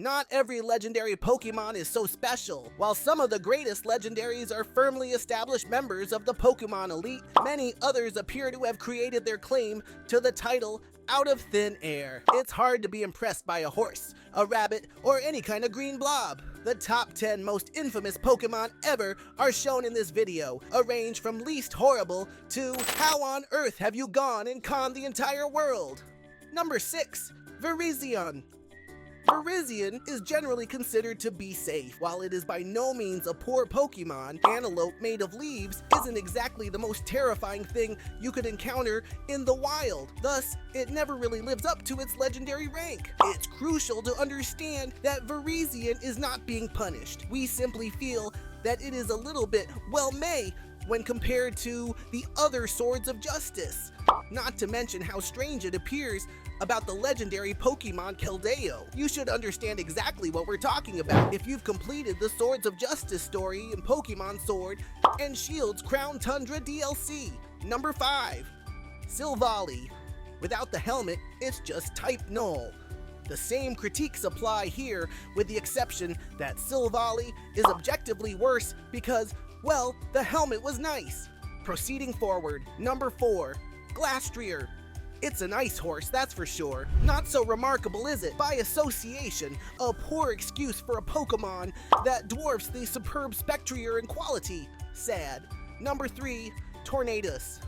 Not every legendary Pokemon is so special. While some of the greatest legendaries are firmly established members of the Pokemon elite, many others appear to have created their claim to the title out of thin air. It's hard to be impressed by a horse, a rabbit, or any kind of green blob. The top 10 most infamous Pokemon ever are shown in this video, a range from least horrible to how on earth have you gone and conned the entire world? Number 6. Virizion. Virizion is generally considered to be safe. While it is by no means a poor Pokemon, Antelope made of leaves isn't exactly the most terrifying thing you could encounter in the wild. Thus, it never really lives up to its legendary rank. It's crucial to understand that Virizion is not being punished. We simply feel that it is a little bit well-made when compared to the other Swords of Justice. Not to mention how strange it appears about the legendary Pokemon Keldeo. You should understand exactly what we're talking about if you've completed the Swords of Justice story in Pokemon Sword and Shield's Crown Tundra DLC. Number 5. Silvally. Without the helmet, it's just type null. The same critiques apply here, with the exception that Silvally is objectively worse because, well, the helmet was nice. Proceeding forward, number 4. Glastrier. It's an ice horse, that's for sure. Not so remarkable, is it? By association, a poor excuse for a Pokemon that dwarfs the superb Spectrier in quality. Sad. Number 3. Tornadus.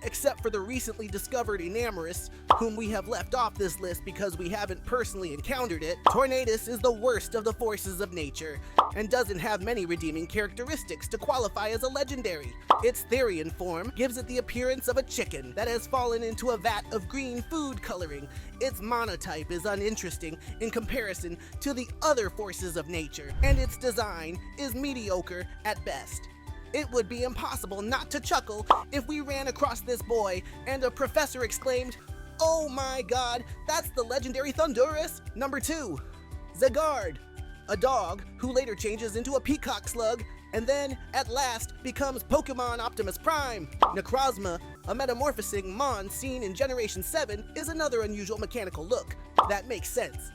Except for the recently discovered Enamorus, whom we have left off this list because we haven't personally encountered it, Tornadus is the worst of the forces of nature, and doesn't have many redeeming characteristics to qualify as a legendary. Its Therian form gives it the appearance of a chicken that has fallen into a vat of green food coloring. Its monotype is uninteresting in comparison to the other forces of nature, and its design is mediocre at best. It would be impossible not to chuckle if we ran across this boy and a professor exclaimed, "Oh my god, that's the legendary Thundurus!" Number 2. Zygarde. A dog who later changes into a peacock slug and then, at last, becomes Pokemon Optimus Prime. Necrozma, a metamorphosing Mon seen in Generation 7, is another unusual mechanical look. That makes sense.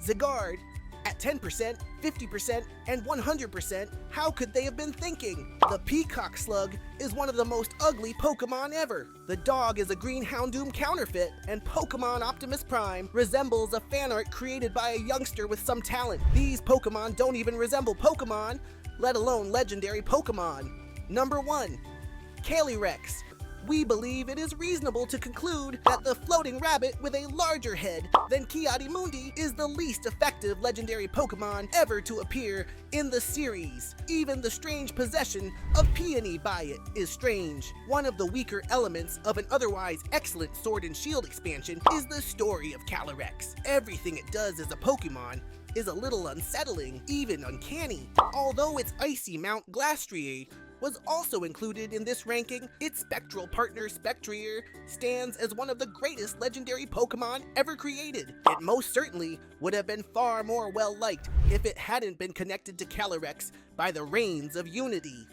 Zygarde, at 10%, 50%, and 100%, how could they have been thinking? The Peacock Slug is one of the most ugly Pokemon ever. The dog is a green Houndoom counterfeit, and Pokemon Optimus Prime resembles a fan art created by a youngster with some talent. These Pokemon don't even resemble Pokemon, let alone legendary Pokemon. Number 1. Calyrex. We believe it is reasonable to conclude that the floating rabbit with a larger head than Kiadimundi is the least effective legendary Pokemon ever to appear in the series. Even the strange possession of Peony by it is strange. One of the weaker elements of an otherwise excellent Sword and Shield expansion is the story of Calyrex. Everything it does as a Pokemon is a little unsettling, even uncanny. Although its icy Mount Glastrier was also included in this ranking, its spectral partner Spectrier stands as one of the greatest legendary Pokemon ever created. It most certainly would have been far more well-liked if it hadn't been connected to Calyrex by the reins of unity.